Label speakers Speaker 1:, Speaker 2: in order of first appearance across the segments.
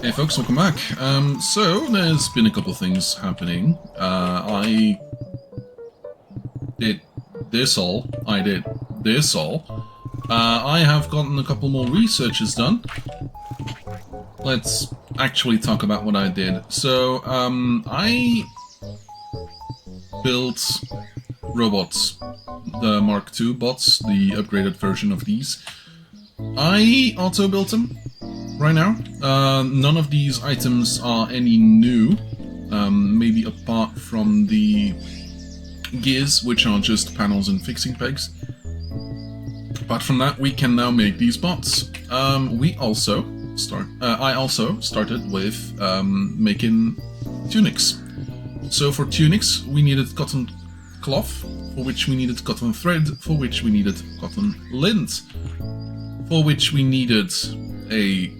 Speaker 1: Hey folks, welcome back. So there's been a couple things happening. I did this all. I did this all. I have gotten a couple more researches done. Let's actually talk about what I did. So, I built robots, the Mark II bots, the upgraded version of these. I auto-built them. Right now, none of these items are any new, maybe apart from the gears, which are just panels and fixing pegs. Apart from that, we can now make these bots. I also started with making tunics. So for tunics, we needed cotton cloth, for which we needed cotton thread, for which we needed cotton lint, for which we needed a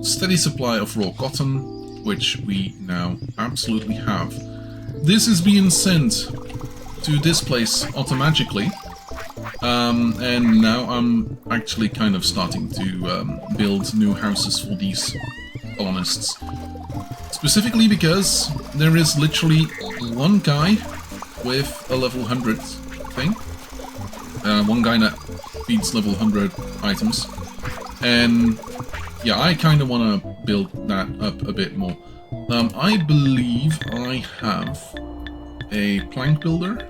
Speaker 1: steady supply of raw cotton, which we now absolutely have. This is being sent to this place automatically, and now I'm actually kind of starting to build new houses for these colonists. Specifically because there is literally one guy with a level 100 thing, one guy that feeds level 100 items, and yeah, I kind of want to build that up a bit more. I believe I have a plank builder.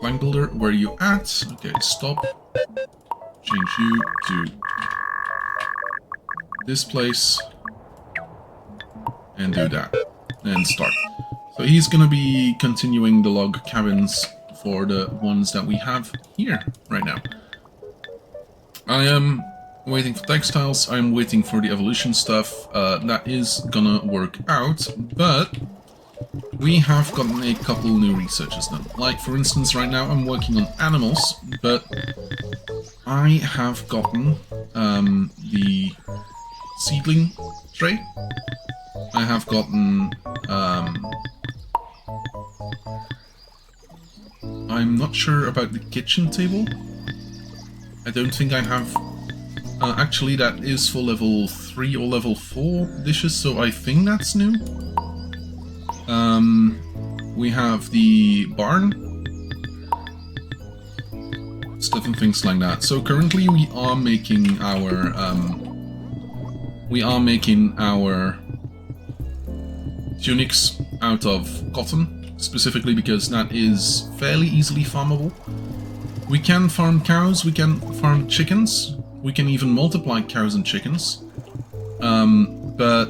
Speaker 1: Plank builder, where are you at? Okay, stop. Change you to this place. And do that. And start. So he's going to be continuing the log cabins for the ones that we have here right now. I am waiting for textiles, I'm waiting for the evolution stuff. That is gonna work out, but we have gotten a couple new researches done. Like, for instance, right now I'm working on animals, but I have gotten the seedling tray. I have gotten I'm not sure about the kitchen table. I don't think I have... actually, that is for level 3 or level 4 dishes, so I think that's new. We have the barn. Stuff and things like that. So currently we are making our... tunics out of cotton, specifically because that is fairly easily farmable. We can farm cows, we can farm chickens, we can even multiply cows and chickens, but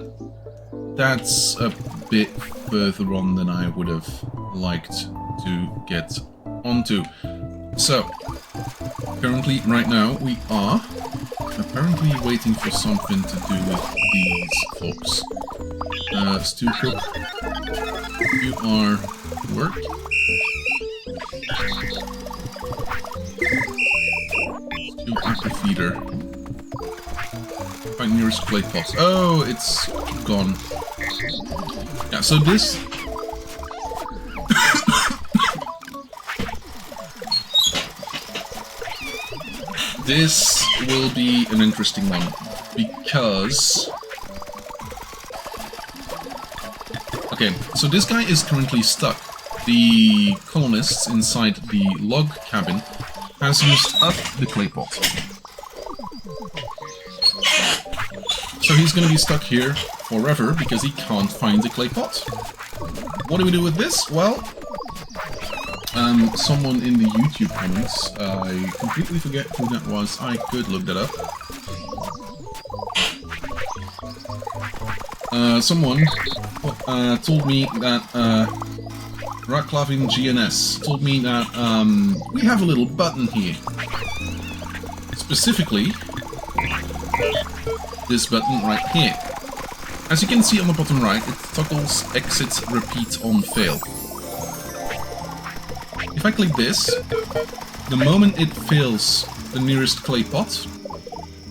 Speaker 1: that's a bit further on than I would have liked to get onto. So, currently, right now, we are apparently waiting for something to do with these folks. Stew cook, you are work. Stew apple feeder. Find nearest clay pot. Oh, it's gone. Yeah, so this... this will be an interesting one, because... okay, so this guy is currently stuck. The colonists inside the log cabin has used up the clay pot. So he's gonna be stuck here forever because he can't find the clay pot. What do we do with this? Well, someone in the YouTube comments, I completely forget who that was, I could look that up. Someone told me that, Raklavin GNS told me that, we have a little button here. Specifically, this button right here. As you can see on the bottom right, it toggles exit, repeat on fail. If I click this, the moment it fills the nearest clay pot,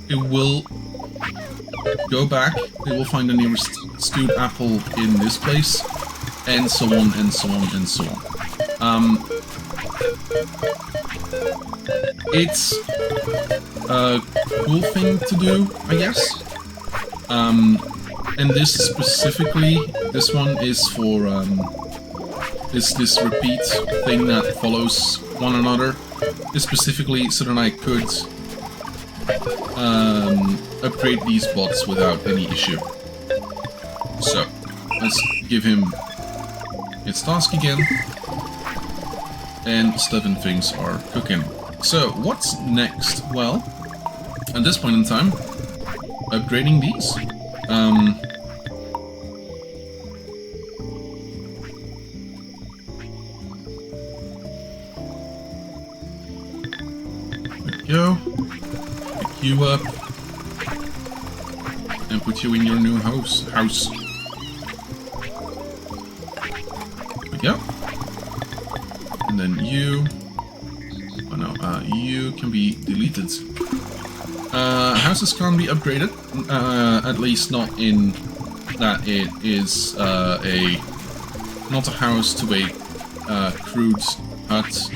Speaker 1: it will go back, it will find the nearest stewed apple in this place, and so on, and so on, and so on. It's cool thing to do, I guess. And this specifically, this one is for this repeat thing that follows one another. Is specifically so that I could upgrade these bots without any issue. So let's give him its task again, and stuff and things are cooking. So what's next? Well, at this point in time, upgrading these. There we go. Pick you up and put you in your new house. There we go. And then you. Oh no, you can be deleted. Houses can't be upgraded, at least not in that it is not a house to a crude hut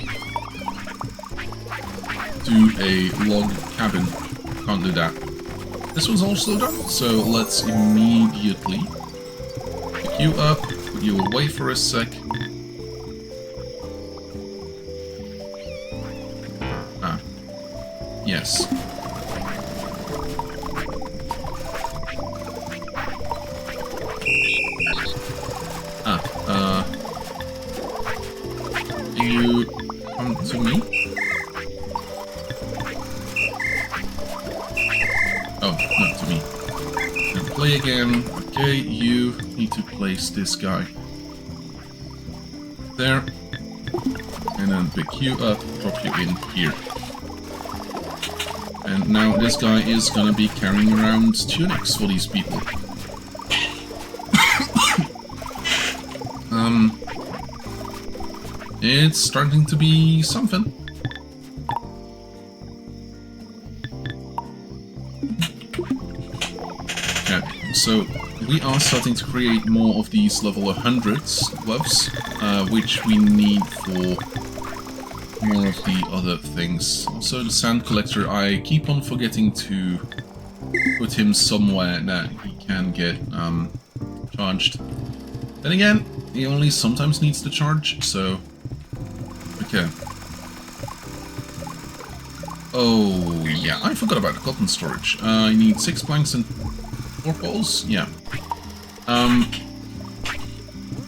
Speaker 1: to a log cabin. Can't do that. This one's also done, so let's immediately pick you up, put you away for a sec. Yes. You come to me? Oh, not to me. And play again. Okay, you need to place this guy there. And then pick you up, drop you in here. And now this guy is gonna be carrying around tunics for these people. It's starting to be something. Okay, so we are starting to create more of these level 100s gloves, which we need for more of the other things. Also the sand collector, I keep on forgetting to put him somewhere that he can get charged. Then again, he only sometimes needs to charge, so... Okay. Oh yeah, I forgot about the cotton storage. I need 6 planks and 4 poles? Yeah.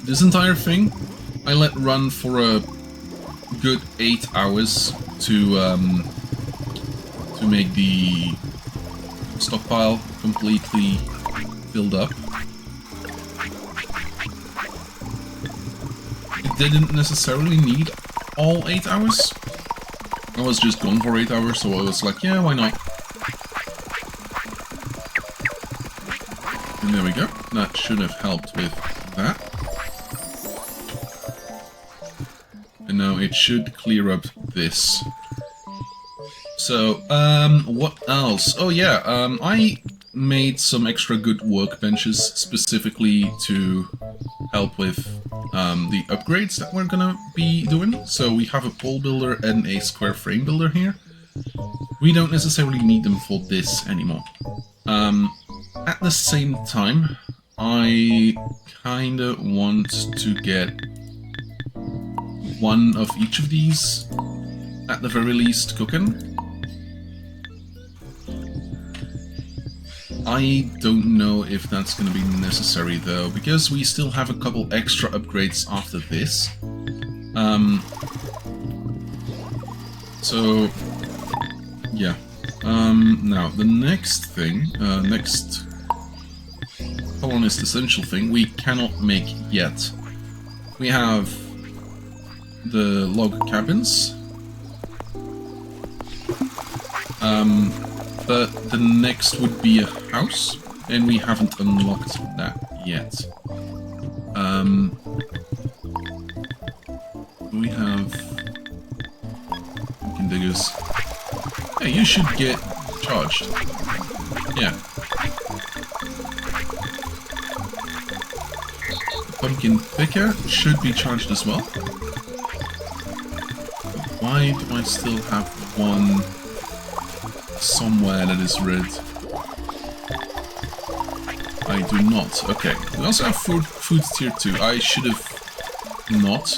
Speaker 1: This entire thing I let run for a good 8 hours to make the stockpile completely filled up. It didn't necessarily need all 8 hours. I was just gone for 8 hours, so I was like, yeah, why not? And there we go. That should have helped with that. And now it should clear up this. So, what else? Oh yeah, I made some extra good workbenches specifically to help with the upgrades that we're gonna be doing. So we have a pole builder and a square frame builder here. We don't necessarily need them for this anymore. At the same time, I kinda want to get one of each of these, at the very least, cooking. I don't know if that's going to be necessary though, because we still have a couple extra upgrades after this. So, yeah. Now, the next thing, next colonist essential thing, we cannot make yet. We have the log cabins. But the next would be a house, and we haven't unlocked that yet. We have... Pumpkin diggers. Hey, you should get charged. Yeah. The pumpkin picker should be charged as well. But why do I still have one somewhere that is red. I do not. Okay. We also have food tier 2. I should have not.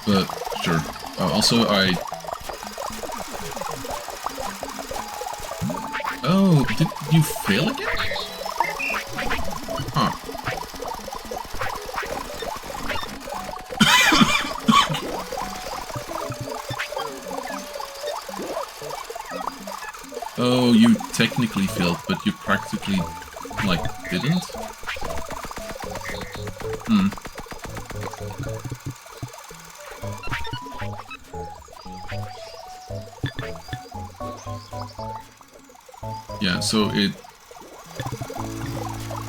Speaker 1: But sure. Also, Oh, did you fail again? Huh. Oh, you technically failed, but you practically, like, didn't? Hmm. Yeah, so it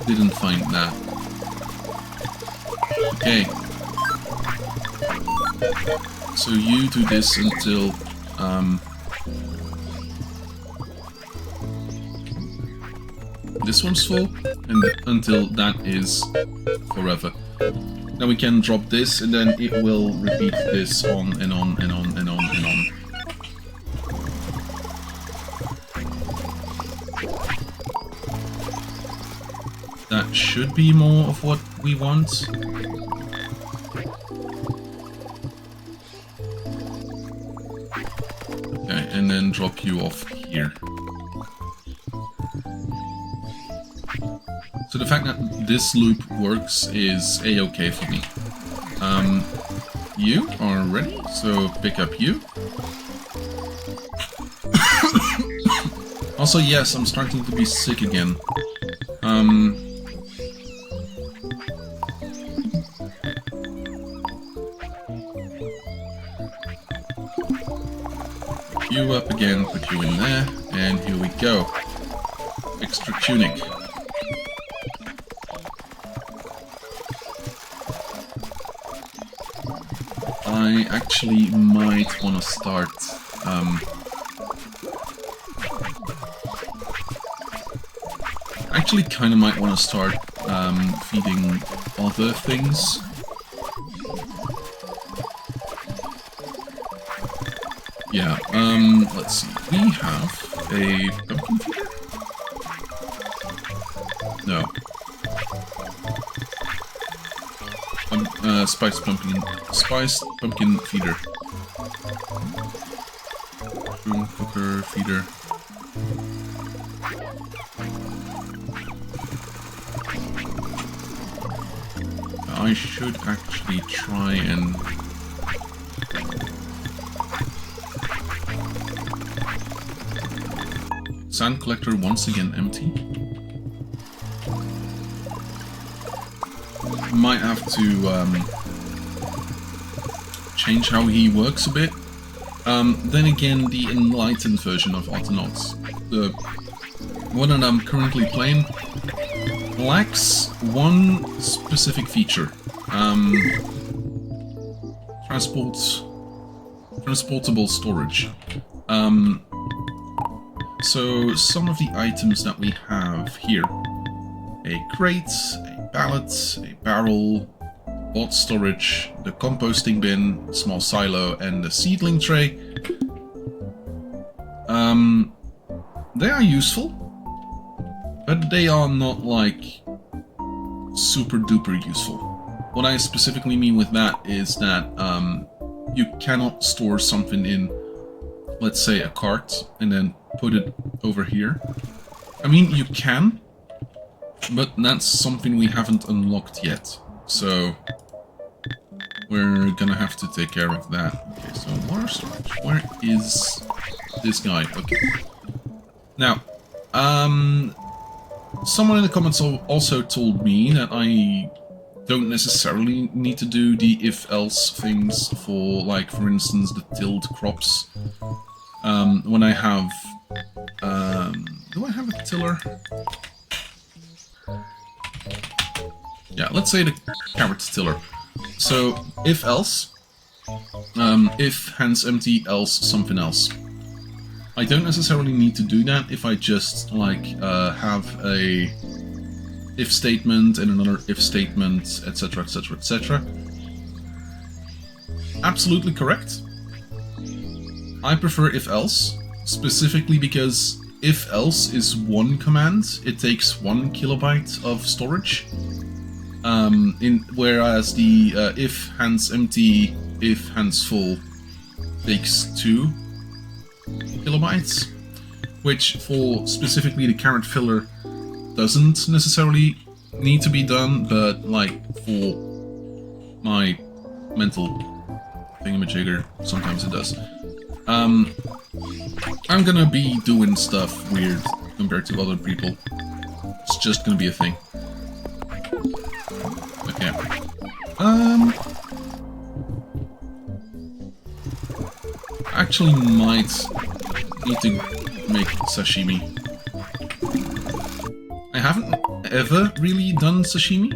Speaker 1: didn't find that. Okay. So you do this until, this one's full, and until that is forever. Now we can drop this, and then it will repeat this on and on and on and on and on. That should be more of what we want. Okay, and then drop you off here. So the fact that this loop works is a-okay for me. You are ready, so pick up you. Also, yes, I'm starting to be sick again. You up again, put you in there, and here we go. Extra tunic. I actually might want to start actually kind of might want to start feeding other things. Yeah, let's see. We have a pumpkin feeder? No. Spiced pumpkin feeder. Mushroom cooker feeder. I should actually try and sand collector once again empty. Might have to change how he works a bit. Then again, the Enlightened version of Autonauts, the one that I'm currently playing, lacks one specific feature. Transportable storage. So some of the items that we have here, a crate, a pallet, a barrel, bot storage, the composting bin, small silo, and the seedling tray, they are useful, but they are not like super duper useful. What I specifically mean with that is that you cannot store something in, let's say, a cart and then put it over here. I mean, you can, but that's something we haven't unlocked yet, so we're gonna have to take care of that. Okay, so water storage. Where is this guy? Okay. Now, someone in the comments also told me that I don't necessarily need to do the if-else things for, like, for instance, the tilled crops. When I have... do I have a tiller? Yeah, let's say the carrot tiller. So, if-else, if hands empty, else something else. I don't necessarily need to do that if I just, like, have a if statement and another if statement, etc, etc, etc. Absolutely correct. I prefer if-else, specifically because if else is one command, it takes 1 kilobyte of storage. Whereas the if hands empty, if hands full takes 2 kilobytes, which for specifically the carrot filler doesn't necessarily need to be done, but like for my mental thingamajigger, sometimes it does. I'm gonna be doing stuff weird compared to other people. It's just gonna be a thing. Okay. Actually might need to make sashimi. I haven't ever really done sashimi.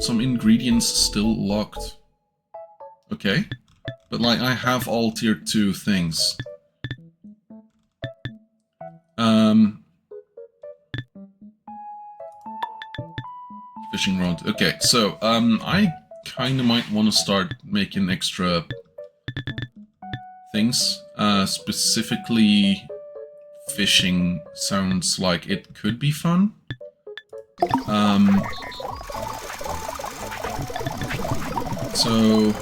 Speaker 1: Some ingredients still locked. Okay. But like, I have all tier 2 things. Fishing rod. Okay, so, I kinda might want to start making extra things. Specifically, fishing sounds like it could be fun. So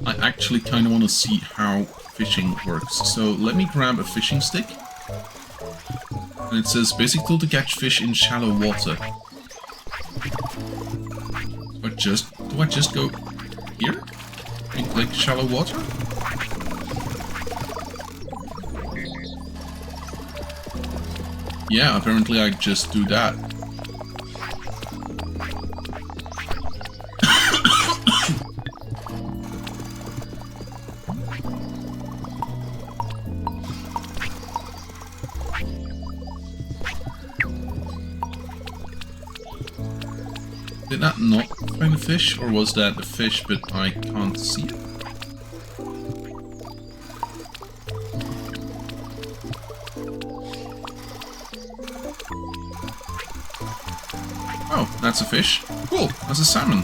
Speaker 1: I actually kind of want to see how fishing works. So let me grab a fishing stick. And it says basic tool to catch fish in shallow water. Do I just go here and click shallow water? Yeah, apparently I just do that. Did that not find a fish, or was that a fish but I can't see it? Oh, that's a fish. Cool, that's a salmon.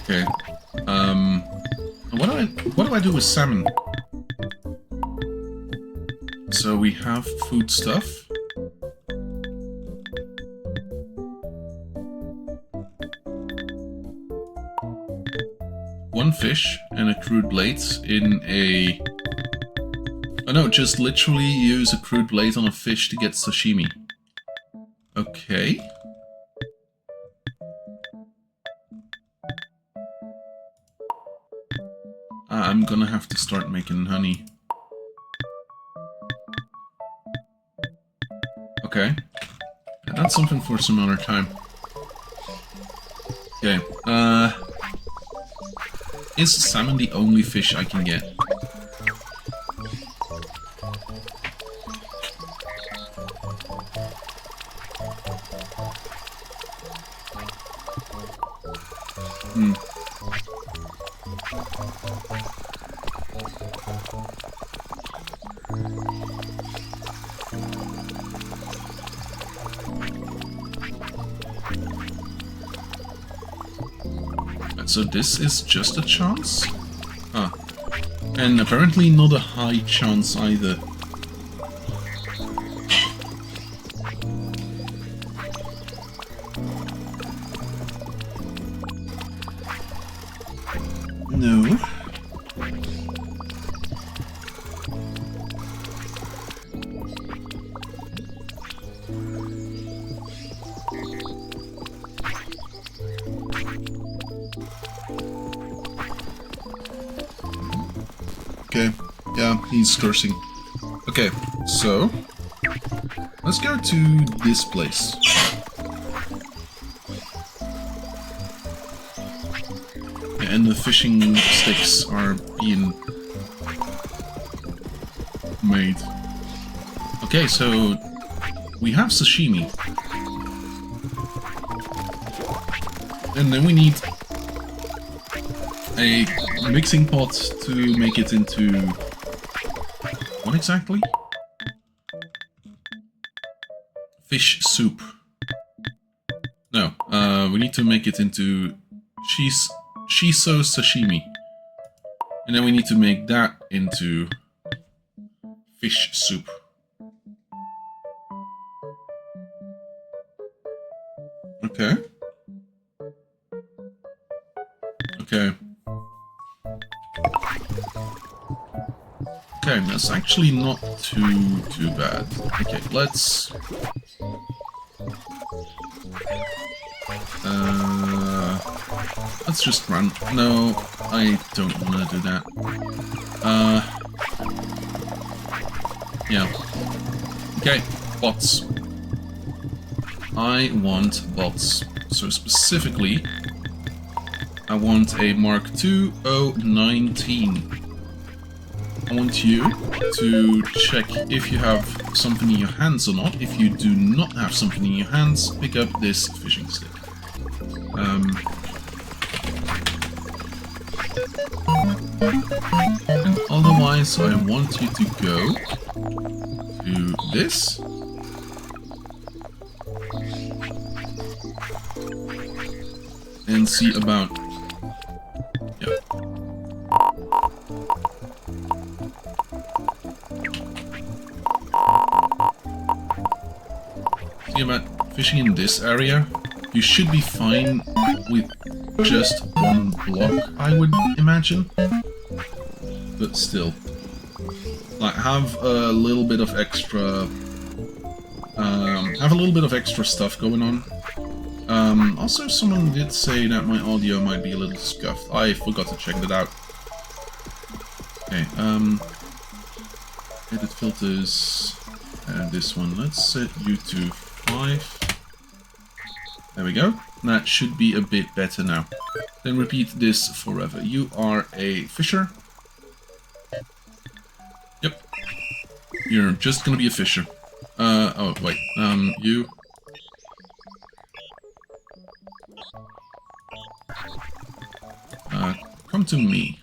Speaker 1: Okay. What do I do with salmon? So we have food stuff. One fish and a crude blade in a... Oh no, just literally use a crude blade on a fish to get sashimi. Okay. I'm gonna have to start making honey. Okay. That's something for some other time. Okay, is salmon the only fish I can get? So this is just a chance? Huh. And apparently not a high chance either. No. Okay, yeah, he's cursing. Okay, so let's go to this place. And the fishing sticks are being made. Okay, so we have sashimi. And then we need a mixing pot to make it into... what exactly? Fish soup. No, We need to make it into shiso sashimi. And then we need to make that into fish soup. Okay. Okay. Okay, that's actually not too bad. Okay, let's just run. No, I don't want to do that. Yeah. Okay, bots. I want bots. So specifically, I want a Mark II 019. I want you to check if you have something in your hands or not. If you do not have something in your hands, pick up this fishing stick. And otherwise, I want you to go to this. And see about... Yeah. See about fishing in this area. You should be fine with just one block, I would imagine. But still. Like, have a little bit of extra... have a little bit of extra stuff going on. Also, someone did say that my audio might be a little scuffed. I forgot to check that out. Okay, edit filters, and this one. Let's set you to 5. There we go. That should be a bit better now. Then repeat this forever. You are a fisher. Yep. You're just gonna be a fisher. Oh, wait. You... come to me.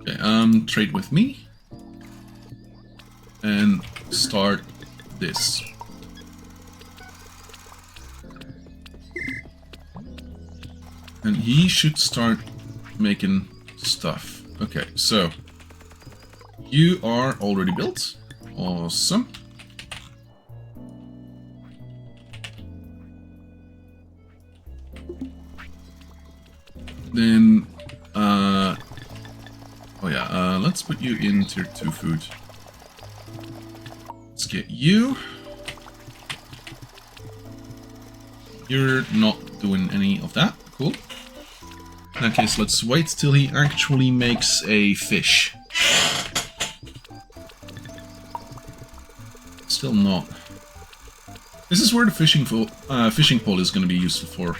Speaker 1: Okay, trade with me. And start this. And he should start making stuff. Okay, so you are already built. Awesome. Then, oh yeah, let's put you in tier 2 food. Let's get you. You're not doing any of that. Cool. In that case, let's wait till he actually makes a fish. Still not. This is where the fishing pole is going to be useful for.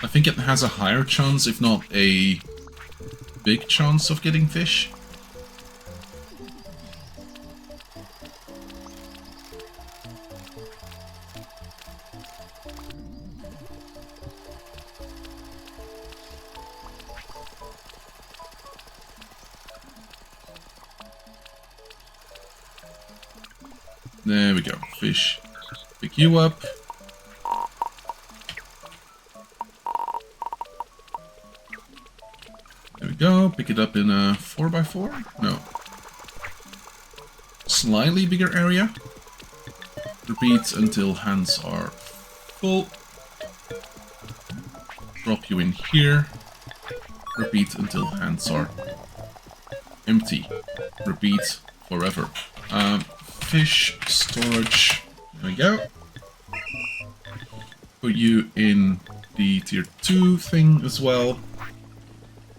Speaker 1: I think it has a higher chance, if not a big chance, of getting fish. There we go. Fish. Pick you up. There we go. Pick it up in a 4x4? No. Slightly bigger area. Repeat until hands are full. Drop you in here. Repeat until hands are empty. Repeat forever. Fish storage. There we go. Put you in the tier 2 thing as well.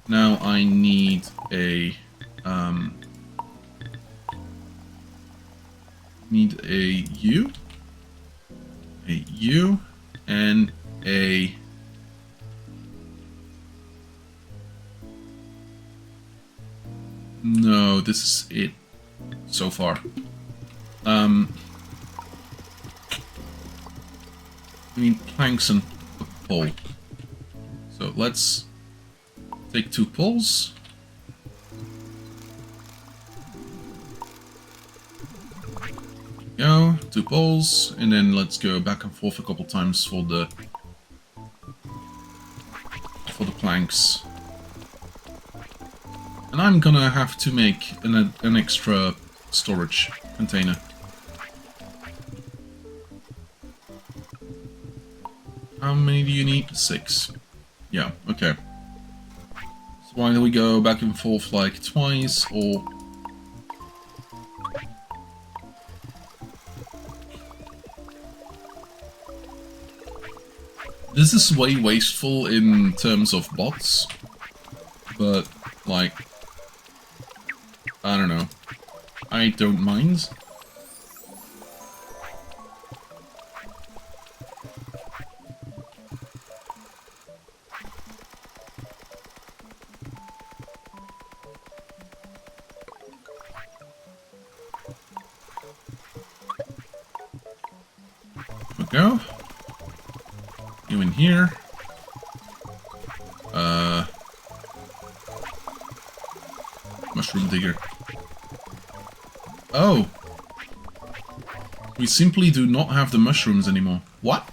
Speaker 1: Now I need a U, and a no. This is it so far. We need planks and a pole. So let's Take 2 pulls. Go, 2 pulls, and then let's go back and forth a couple times for the planks. And I'm gonna have to make an extra storage container. How many do you need? 6. Yeah, okay. So why don't we go back and forth like twice, or... This is way wasteful in terms of bots, but, like, I don't know. I don't mind. There we go. You in here. Mushroom digger. Oh! We simply do not have the mushrooms anymore. What?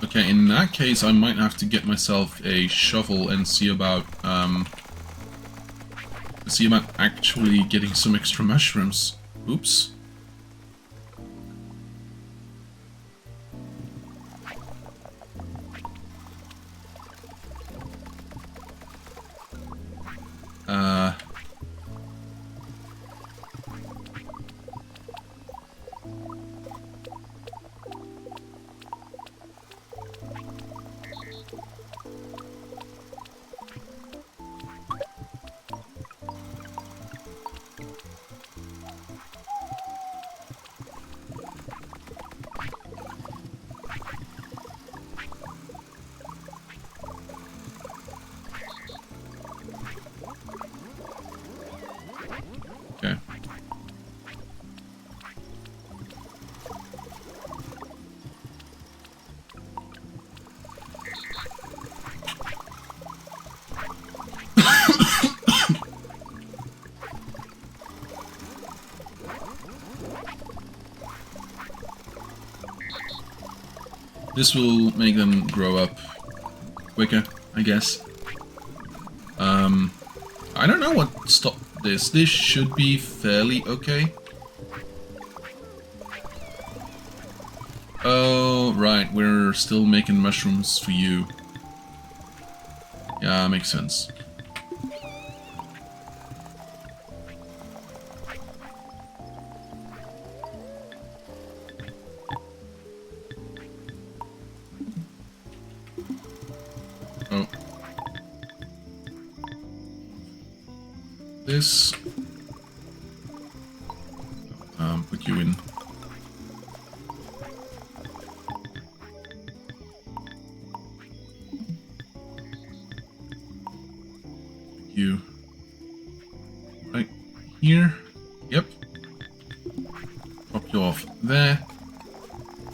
Speaker 1: Okay, in that case I might have to get myself a shovel and see about actually getting some extra mushrooms. Oops. Okay. This will make them grow up quicker, I guess. I don't know what stopped this. This should be fairly okay. Oh, right, we're still making mushrooms for you. Yeah, makes sense. Oh. This. Put you in. You. Right here. Yep. Drop you off there.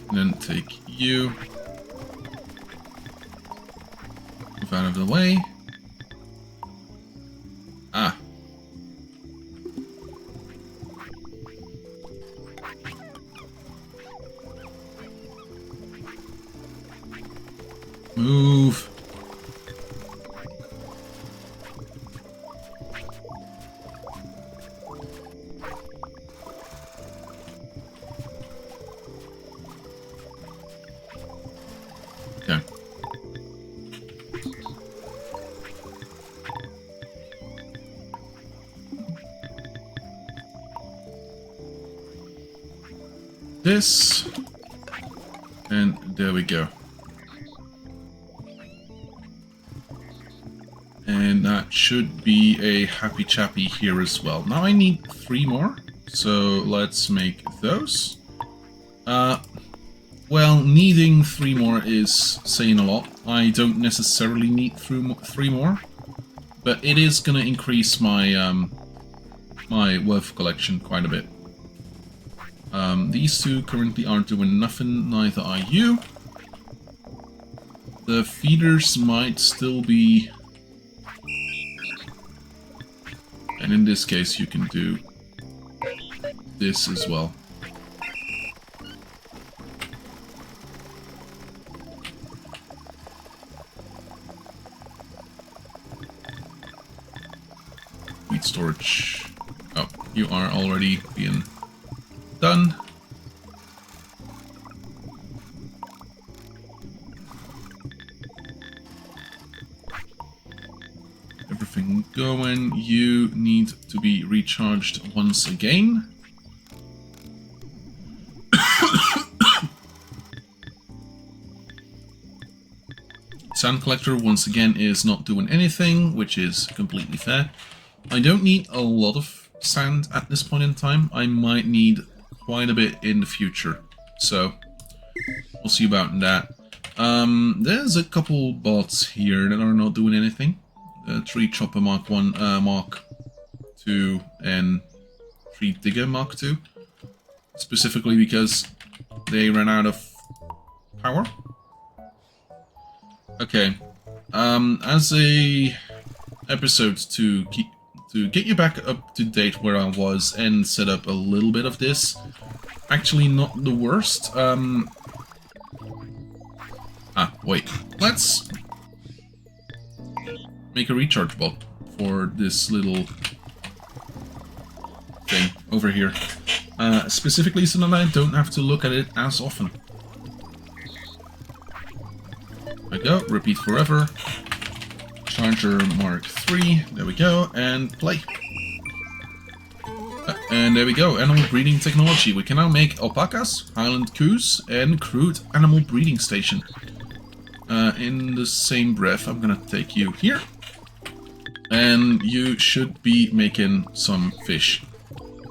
Speaker 1: And then take you. Move out of the way. Ah. Move. Okay. This. And there we go. And that should be a happy chappy here as well. Now I need 3 more, so let's make those. Well, needing 3 more is saying a lot. I don't necessarily need 3 more, but it is gonna increase my my wolf collection quite a bit. These two currently aren't doing nothing, neither are you. The feeders might still be... And in this case you can do this as well. Wheat storage. Oh, you are already being done. Everything going. You need to be recharged once again. Sand collector once again is not doing anything, which is completely fair. I don't need a lot of sand at this point in time. I might need quite a bit in the future, so we'll see about that. There's a couple bots here that are not doing anything. Tree Chopper Mark 1, Mark 2, and Tree Digger Mark 2. Specifically because they ran out of power. Okay, as a episode to get you back up to date where I was and set up a little bit of this, actually not the worst. Wait, let's make a recharge bot for this little thing over here, specifically so that I don't have to look at it as often. There we go, repeat forever. Charger Mark 3, there we go, and play. And there we go, animal breeding technology. We can now make alpacas, Highland coos, and crude animal breeding station. In the same breath, I'm gonna take you here. And you should be making some fish.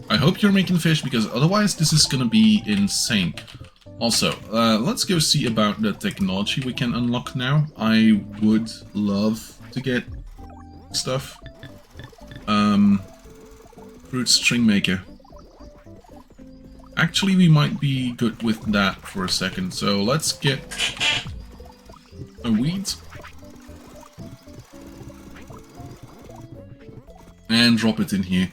Speaker 1: I hope you're making fish, because otherwise this is gonna be insane. Also, let's go see about the technology we can unlock now. I would love to get stuff. Crude string maker. Actually, we might be good with that for a second. So let's get a weed. And drop it in here.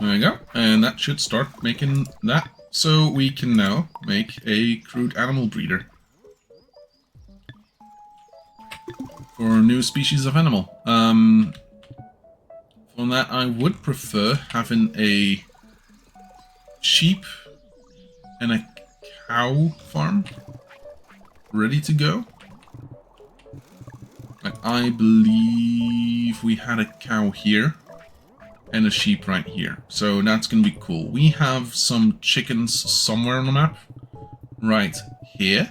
Speaker 1: There we go, and that should start making that. So we can now make a crude animal breeder for a new species of animal. For that, I would prefer having a sheep and a cow farm ready to go. Like, I believe we had a cow here. And a sheep right here. So that's gonna be cool. We have some chickens somewhere on the map. Right here.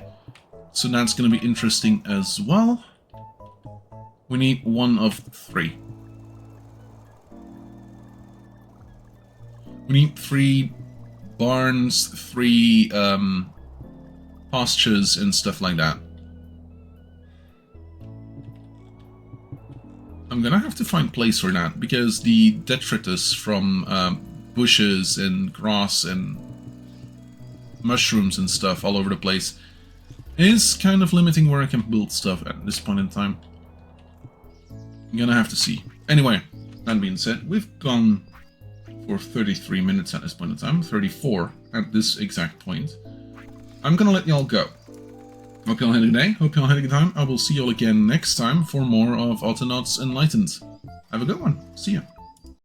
Speaker 1: So that's gonna be interesting as well. We need 1 of 3. We need 3 barns, 3 pastures and stuff like that. I'm gonna have to find place for that, because the detritus from bushes and grass and mushrooms and stuff all over the place is kind of limiting where I can build stuff at this point in time. I'm gonna have to see. Anyway, that being said, we've gone for 33 minutes at this point in time, 34 at this exact point. I'm gonna let y'all go. Hope y'all had a good day, hope y'all had a good time. I will see y'all again next time for more of Autonauts Enlightened. Have a good one. See ya.